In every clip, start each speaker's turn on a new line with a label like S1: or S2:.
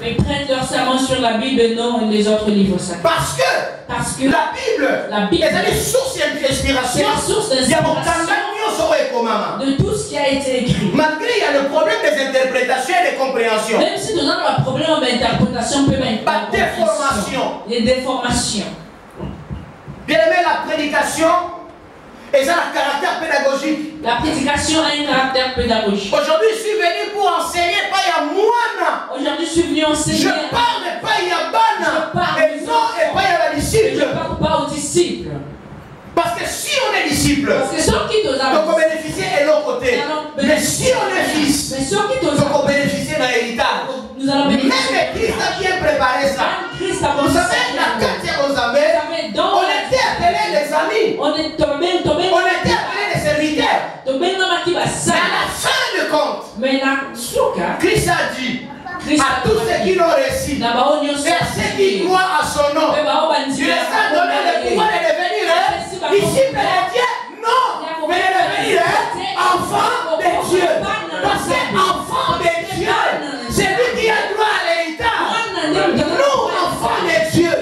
S1: Mais prennent leur serment sur la Bible et non les autres livres sacrés.
S2: Parce que la Bible est une source d'inspiration
S1: de tout ce qui a été écrit.
S2: Malgré il y a le problème des interprétations et des compréhensions.
S1: Même si nous avons un problème d'interprétation,
S2: les
S1: déformations.
S2: Bien aimé, la prédication et ça a un caractère pédagogique.
S1: La prédication a un caractère pédagogique.
S2: Aujourd'hui, je suis venu pour enseigner, pas il y a moine.
S1: Aujourd'hui, je suis venu enseigner.
S2: Je parle pas il y a bana. Et non, et pas il y a la disciple.
S1: Je ne parle pas aux disciples.
S2: Parce que si on est disciple, donc on bénéficie de l'autre côté. Mais si on est fils, donc on bénéficie de l'héritage. Même Christ a bien préparé ça. Vous savez, la quatrième aux amis, on était appelés des amis. On était appelés des serviteurs. Mais à la fin de compte, Christ a dit à tous ceux qui l'ont reçu et à ceux qui croient à son nom, il les a donné le pouvoir de devenir disciples de Dieu. Non, mais de devenir enfants de Dieu. Parce que enfant de Dieu, c'est lui qui a droit à l'héritage. Nous, enfants de Dieu,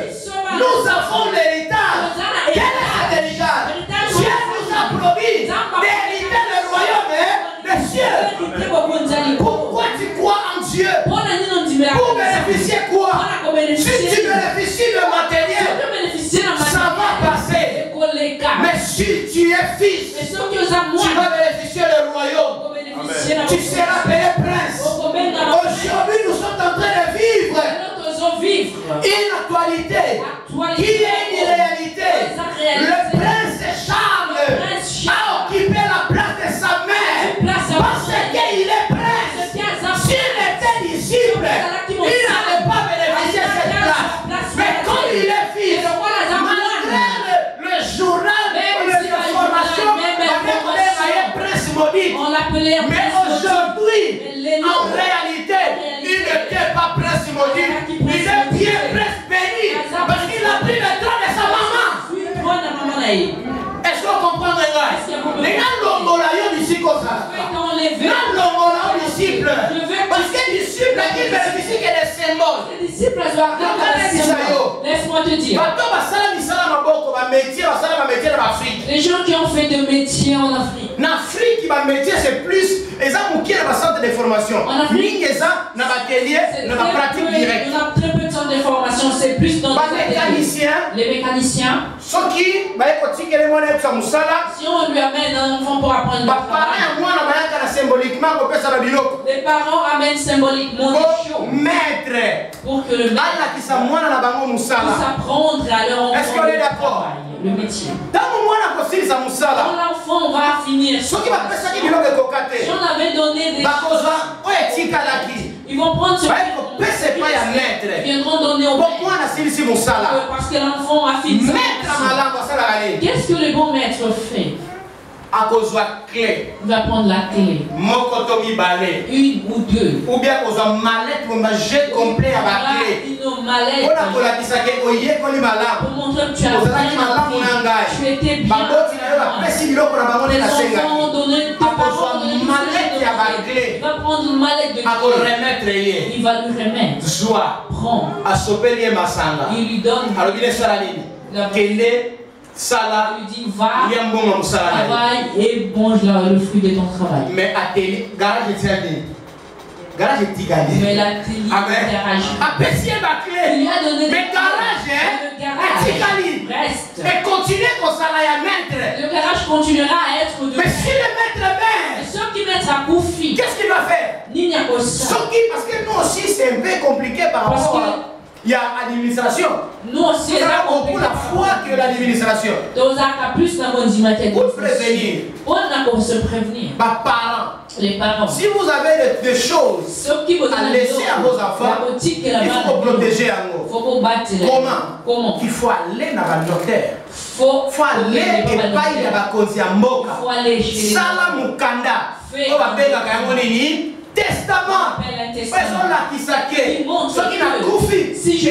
S2: nous avons l'héritage. Quel est l'héritage? Dieu nous a promis d'hériter le royaume des cieux. Pourquoi tu crois en Dieu? Pour bénéficier quoi? Si tu bénéficies de matériel, ça va passer. Mais si tu es fils, tu vas bénéficier du royaume. Tu seras appelé prince. Aujourd'hui, nous sommes en train de vivre une actualité qui est une réalité. Le prince Charles a occupé la place de sa mère parce qu'il est prince. S'il était disciple, il n'allait pas bénéficier de cette place. Mais comme il est fils, malgré le journal ou les informations, on l'appelait prince maudit. Mais aujourd'hui, en réalité, il n'était pas prince maudit. Il est bien prince béni parce qu'il a pris le temps de sa maman. Est-ce qu'on comprend les gars? Ici comme ça. Disciple. Parce que disciple qui bénéficie que des symboles.
S1: Les disciples laisse-moi te dire. Les gens qui ont fait de métiers en Afrique.
S2: En Afrique, le métier c'est plus. Ils ont beaucoup de centres de formation.
S1: En Afrique,
S2: ils ont un atelier, une pratique directe.
S1: On a très peu de centres de formation. C'est plus dans les mécaniciens.
S2: Si
S1: on lui amène un enfant pour apprendre le les parents amènent symboliquement des choses pour que le maître puisse apprendre à leur enfant le métier. Quand l'enfant va finir, si on avait donné des choses, ils vont prendre ce qu'ils viendront donner au maître parce que l'enfant a fini. Qu'est-ce que le bon maître fait? Il va prendre la clé. Une ou deux.
S2: Ou bien aux mallette ou un jet complet à la clé.
S1: Pour montrer que tu as tu étais bien. Les enfants ont donné tes parents. Il va prendre une mallette de clé. Il va lui remettre. Prends. Il lui donne.
S2: Sala,
S1: il dit va, travaille et mange le fruit de ton travail.
S2: Mais atelier, garage est tigani.
S1: Mais l'atelier, garage. Il lui a donné
S2: mais garage est tigani.
S1: Reste.
S2: Et continue comme ça à mettre.
S1: Le garage continuera à être de.
S2: Mais si le maître met,
S1: ceux qui mettent à Koufi,
S2: qu'est-ce qu'il va faire?
S1: Nina Kosa.
S2: Parce que nous aussi c'est un peu compliqué par rapport à. Il y a l'administration.
S1: Nous aussi,
S2: on a beaucoup la foi que l'administration.
S1: Pour
S2: prévenir.
S1: On a se prévenir. Les parents.
S2: Si vous avez des choses à laisser à vos enfants, il faut vous protéger à nous. Comment? Il faut aller dans le notaire. Il faut aller et pas y aller. Il faut aller chez les testament. Si je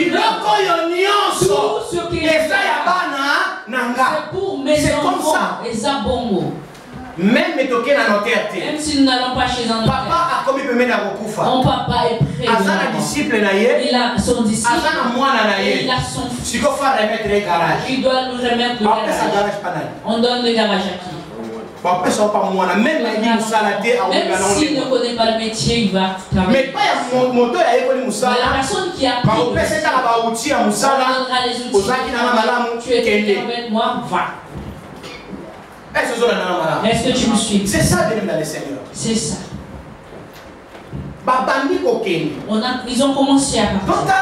S1: c'est pour mes enfants.
S2: Même
S1: si nous n'allons pas chez un notaire, mon papa est prêt. Il a son disciple. Il a son fils. Il doit nous remettre le garage. On donne le garage à qui?
S2: Même s'il ne connaît pas le métier, il va travailler. Mais la personne qui a pris le métier, on donnera les outils. Tu es avec moi, va. Est-ce que tu me suis? C'est ça, bien dans le Seigneur.
S1: C'est ça. Ils ont commencé à partir.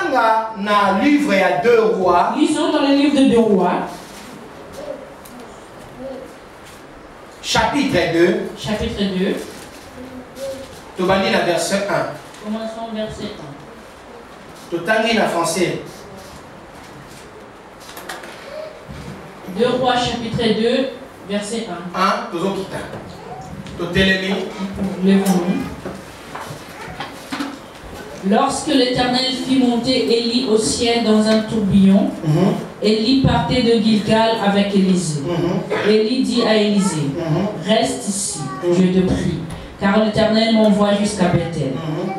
S2: Dans le livre, il y a 2 rois.
S1: Lisons dans le livre de 2 rois.
S2: Chapitre 2.
S1: Chapitre 2.
S2: Tu vas lire le verset 1.
S1: Commençons verset 1.
S2: Tu vas lire en français.
S1: 2 rois, chapitre 2. Verset 1. Lorsque l'Éternel fit monter Élie au ciel dans un tourbillon, Élie partait de Gilgal avec Élisée. Élie dit à Élisée, reste ici, je te prie, car l'Éternel m'envoie jusqu'à Bethel.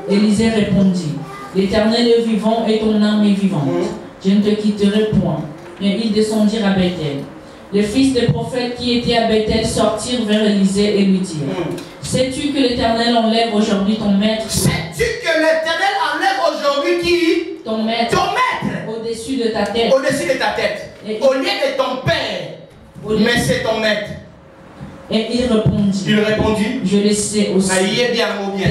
S1: Élisée répondit, l'Éternel est vivant et ton âme est vivante. Je ne te quitterai point. Et ils descendirent à Bethel. Les fils des prophètes qui étaient à Bethel sortirent vers Élisée et lui dirent, sais-tu que l'Éternel enlève aujourd'hui ton maître?
S2: Sais-tu que l'Éternel enlève aujourd'hui qui?
S1: Ton maître.
S2: Ton maître.
S1: Au-dessus de ta tête.
S2: Au-dessus de ta tête. Au lieu de ton père. Mais c'est ton maître.
S1: Et il répondit. Je le sais aussi. Taisez-vous.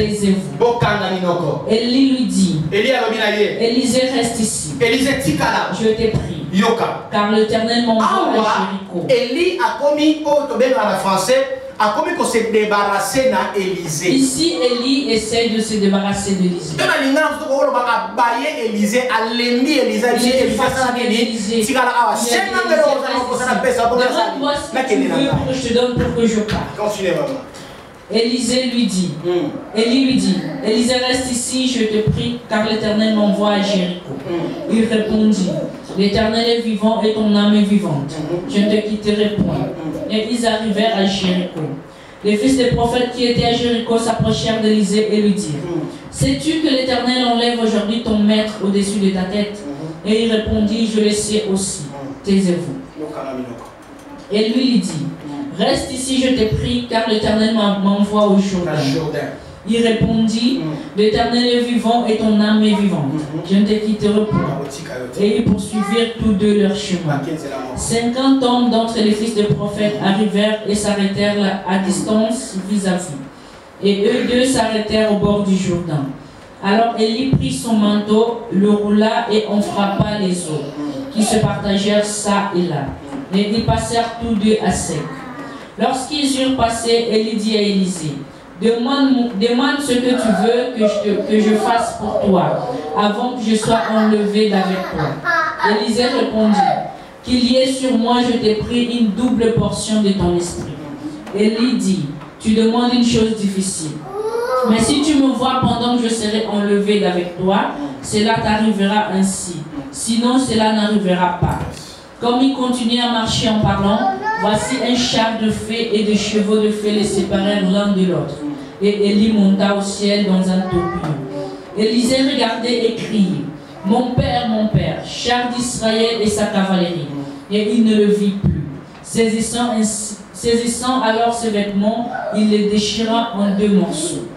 S1: Élie lui dit. Élisée reste ici. Je t'ai pris. Car l'Éternel m'envoie à Jéricho.
S2: Élie a commis en français. A commis qu'on s'est débarrassé d'Élisée.
S1: Ici, Élie essaie de se débarrasser d'Élisée. Demande-moi ce que tu veux pour que je te donne pour que je parte.
S2: Continuez, maman.
S1: Élisée lui dit, Élisée reste ici, je te prie, car l'Éternel m'envoie à Jéricho. Il répondit, l'Éternel est vivant et ton âme est vivante. Je ne te quitterai point. Et ils arrivèrent à Jéricho. Les fils des prophètes qui étaient à Jéricho s'approchèrent d'Élisée et lui dirent, sais-tu que l'Éternel enlève aujourd'hui ton maître au-dessus de ta tête? Et il répondit, je le sais aussi. Taisez-vous. Et lui dit, reste ici, je te prie, car l'Éternel m'envoie au Jourdain. Il répondit, l'Éternel est vivant et ton âme est vivante. Je ne te quitterai point. Et ils poursuivirent tous deux leur chemin. 50 hommes d'entre les fils des prophètes arrivèrent et s'arrêtèrent à distance vis-à-vis. Et eux deux s'arrêtèrent au bord du Jourdain. Alors Élie prit son manteau, le roula et en frappa les eaux, qui se partagèrent ça et là. Et ils passèrent tous deux à sec. Lorsqu'ils eurent passé, Élie dit à Élisée, demande ce que tu veux que je fasse pour toi, avant que je sois enlevé d'avec toi. Élisée répondit, qu'il y ait sur moi, je t'ai pris une double portion de ton esprit. Élie dit, tu demandes une chose difficile. Mais si tu me vois pendant que je serai enlevé d'avec toi, cela t'arrivera ainsi. Sinon, cela n'arrivera pas. Comme il continuait à marcher en parlant, voici un char de fée et des chevaux de fée les séparèrent l'un de l'autre. Et Élie monta au ciel dans un tourbillon. Élisée regardait et criait, mon père, char d'Israël et sa cavalerie. Et il ne le vit plus. Saisissant alors ses vêtements, il les déchira en 2 morceaux.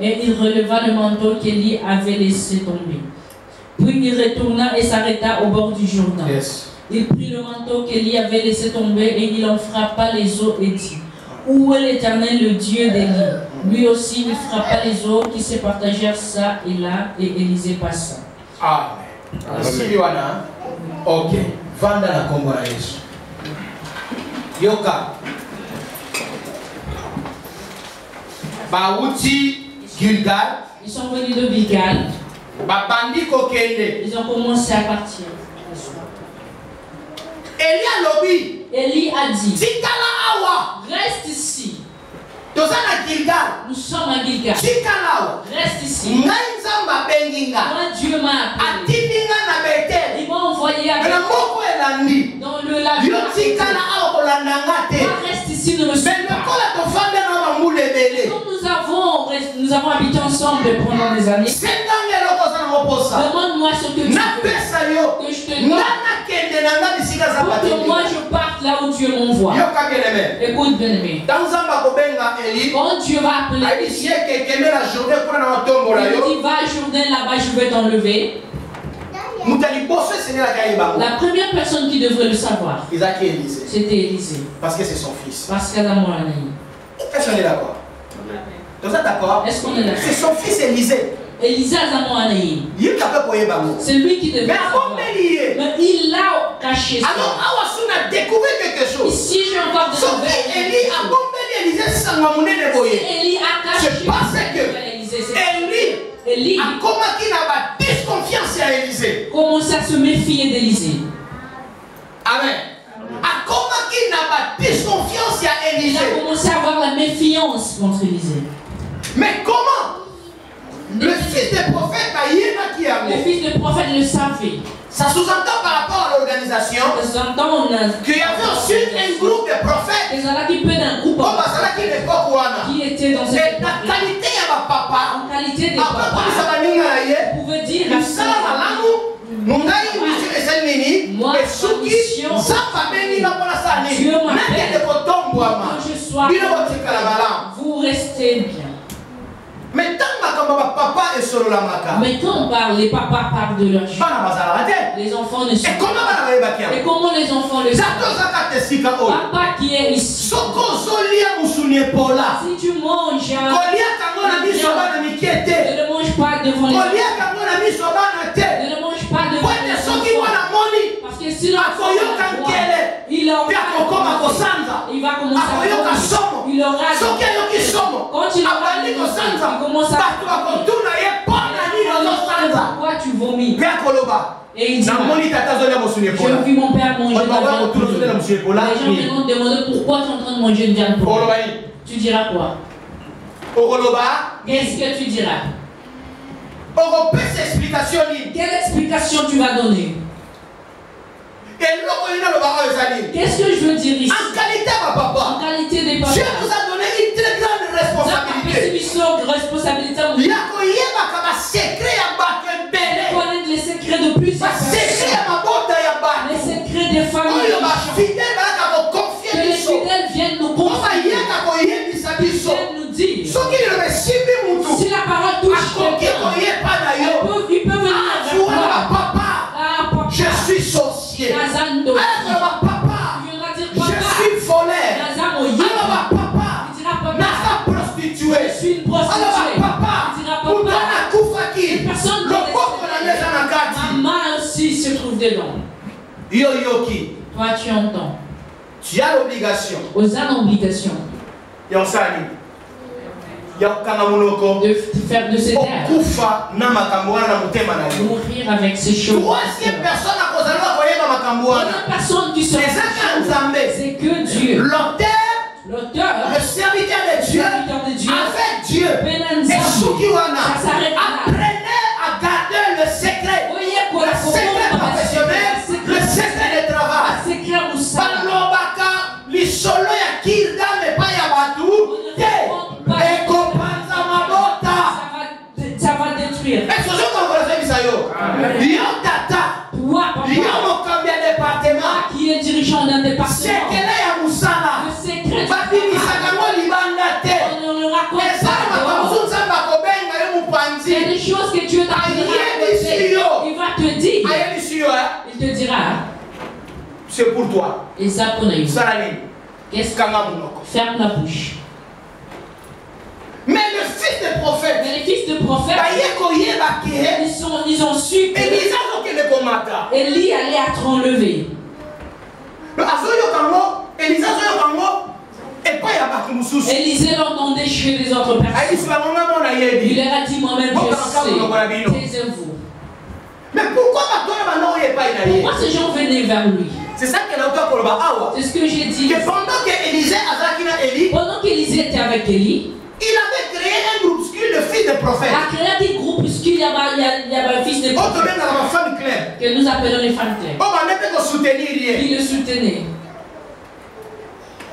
S1: Et il releva le manteau qu'Élie avait laissé tomber. Puis il retourna et s'arrêta au bord du Jourdain. Il prit le manteau qu'Élie avait laissé tomber et il en frappa les eaux et dit, où est l'Éternel, le Dieu d'Élie? Lui aussi, il frappa les eaux qui se partagèrent ça et là, et Élisée passa.
S2: Amen. Ok. Vanda na kombo na Yesu. Yoka. Bauti Gilgal.
S1: Ils sont venus de Gilgal.
S2: Babandi kokende.
S1: Ils ont commencé à partir. Élie a dit, reste ici. Nous sommes à Gilgal. Reste ici. Moi, Dieu m'a appelé. Il m'a envoyé avec dans le lac. Moi, reste ici, ne me suis pas.
S3: habité ensemble pendant des années. Demande-moi ce que tu veux. Que je te donne. Pour que moi je parte là où Dieu m'envoie. Écoute, bien-aimé. Quand Dieu va appeler, il dit va à Jourdain là-bas, je vais t'enlever. La première personne qui devrait le savoir, c'était Élisée.
S2: Parce que c'est son fils.
S3: Parce qu'elle a mon ami.
S2: Est-ce qu'on est d'accord?
S3: Est-ce qu'on est d'accord?
S2: C'est son fils Élisée.
S3: Élisée a mon ami. C'est lui qui devait savoir. Mais il l'a caché.
S2: Alors, on a découvert quelque chose.
S3: Ici, j'ai encore découvert.
S2: Élie a caché. C'est parce que Élie a confiance à Élisée.
S3: Commence à se méfier d'Élisée.
S2: Amen. A confiance à Élisée.
S3: Il a commencé à avoir la méfiance contre Élisée.
S2: Mais comment? Le fils du prophète,
S3: le fils du prophète le savait.
S2: Ça sous-entend par rapport à l'organisation qu'il y avait aussi un groupe de prophètes
S3: qui était dans cette
S2: époque. En qualité
S3: de papa, vous pouvez dire moi, Dieu m'appelle que je sois, vous restez bien.
S2: Mais quand
S3: on parle, les papas parlent de leur choix. Les enfants ne sont pas. Et comment les enfants le savent? Papa qui est ici. Si tu manges, ne le mange pas devant les enfants. Ne le mange pas devant les enfants. Parce que sinon, il va commencer à il aura quand il commence à pourquoi tu vomis? Et il dit, je vis mon père manger de la viande. Les gens vont te demander pourquoi tu es en train de manger une viande pourrie. Tu diras quoi? Qu'est-ce que tu diras? Quelle explication tu vas donner? Qu'est-ce que je veux dire ici?
S2: En qualité de papa,
S3: des papas,
S2: Dieu vous a donné une très grande responsabilité.
S3: Il y a connaître les secrets de plusieurs personnes. Les secrets des familles. Que les fidèles viennent nous confier. Viennent nous dire. Si la parole touche quelqu'un, il peut venir
S2: papa, je suis sorcier. Alors papa, je suis voleur. Alors papa, Naza prostituée.
S3: Je suis une prostituée.
S2: Alors papa,
S3: personne ma main aussi se trouve dedans. Toi tu entends.
S2: Tu as l'obligation.
S3: Aux l'obligation.
S2: De
S3: faire de ces terres. Mourir avec ces choses.
S2: Troisième personne
S3: qui se c'est que Dieu.
S2: L'auteur, le serviteur de Dieu, avec Dieu, apprenez à garder le secret. Le secret professionnel, le secret de travail.
S3: Ça va détruire. Qui est dirigeant d'un département. Le secret on ne raconte pas. Il y a des choses que Dieu t'a dit. Il va te dire. Il te dira.
S2: C'est pour toi.
S3: Et ça pour nous. Qu'est-ce que ferme la bouche.
S2: Mais le fils de prophète,
S3: ils ont su que Élie allait être enlevé. Élisée l'entendait chez les autres personnes. Il leur a dit moi-même je sais. Taisez-vous.
S2: Mais pourquoi
S3: ces gens venaient vers lui?
S2: C'est ça que
S3: c'est ce que j'ai dit.
S2: Pendant
S3: qu'Élisée était avec Élie,
S2: il avait créé un groupuscule de fils de prophètes.
S3: Il a créé des groupuscules, il y avait un fils de prophète. Que nous appelons les femmes claires. Qui le soutenaient.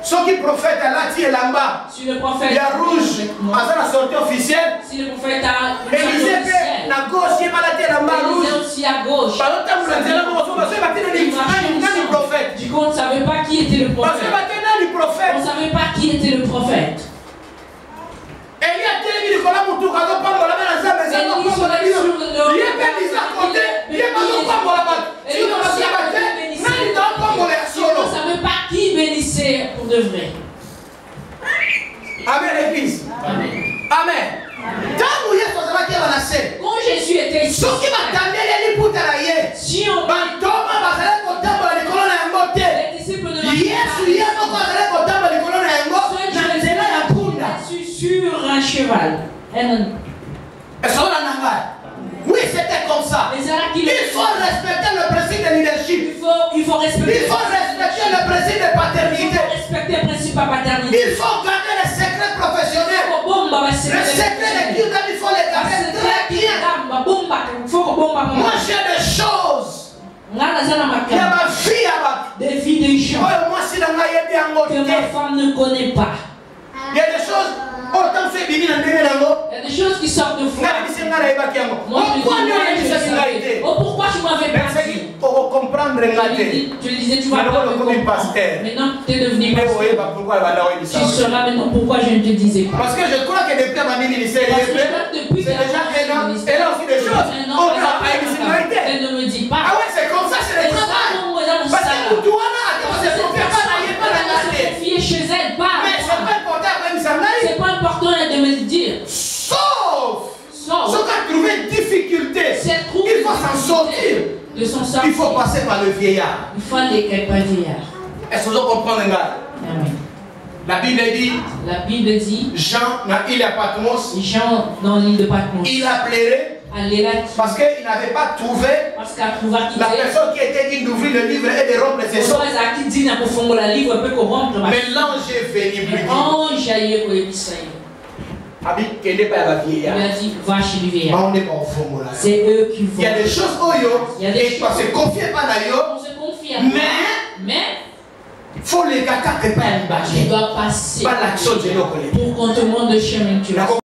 S2: Ceux qui prophètent là, tu es là-bas.
S1: Si le prophète
S2: il y a rouge, à la sortie officielle.
S1: Si le prophète a une
S2: Élisée fait la gauche, il y a là-bas rouge.
S1: Aussi à gauche. Du coup, on ne savait pas qui était le prophète. On ne savait pas qui était le prophète. On ne savait pas qui bénissait pour de vrai.
S2: Amen, l'église.
S1: Amen.
S2: Amen.
S1: Quand Jésus était ici, si on les disciples de sur un cheval.
S2: Oui, c'était comme ça. Il faut respecter le principe de leadership.
S1: Il faut respecter
S2: le principe de paternité.
S1: Il faut respecter le principe de paternité.
S2: Il faut garder les secrets professionnels. Les secrets de Dieu, il faut les garder très bien. Moi, j'ai des choses. Il y a ma fille là-bas.
S1: Des filles de gens que ma femme ne connaît pas.
S2: Il y a des choses. Il
S1: y a des choses qui sortent de foi. Moi, pourquoi tu m'avais pas dit? Tu lui disais, tu vas pas me comprendre. Maintenant, tu es devenu pasteur. Tu sauras maintenant pourquoi je ne te disais pas.
S2: Parce que je crois que depuis ma ministère,
S1: depuis
S2: c'est déjà un an. Elle a aussi des choses.
S1: Elle ne me dit pas.
S2: Ah ouais, c'est comme ça, c'est le travail. Parce que tu
S1: chez elle, pas.
S2: Mais c'est pas important
S1: c'est pas important de me le dire.
S2: Sauf qu'à trouver difficulté, il faut s'en sortir.
S1: De son sortir.
S2: Il faut passer par le vieillard.
S1: Il faut aller quelque part vieillard.
S2: Est-ce que vous comprenez là? La Bible dit Jean dans l'île de Patmos.
S1: Jean dans l'île de Patmos.
S2: Il a pleuré. Parce qu'il n'avait pas trouvé la personne qui était digne d'ouvrir le livre et de rompre ses sceaux. Mais l'ange est venu plus vite. Il
S1: a dit, va chez le vieillard.
S2: C'est eux qui vont. Il y a des choses où et parce que confier pas d'ailleurs. Mais faut les gars qui ne pas
S1: tu dois passer
S2: par l'action de nos collègues.
S1: pour qu'on te montre le chemin que tu as.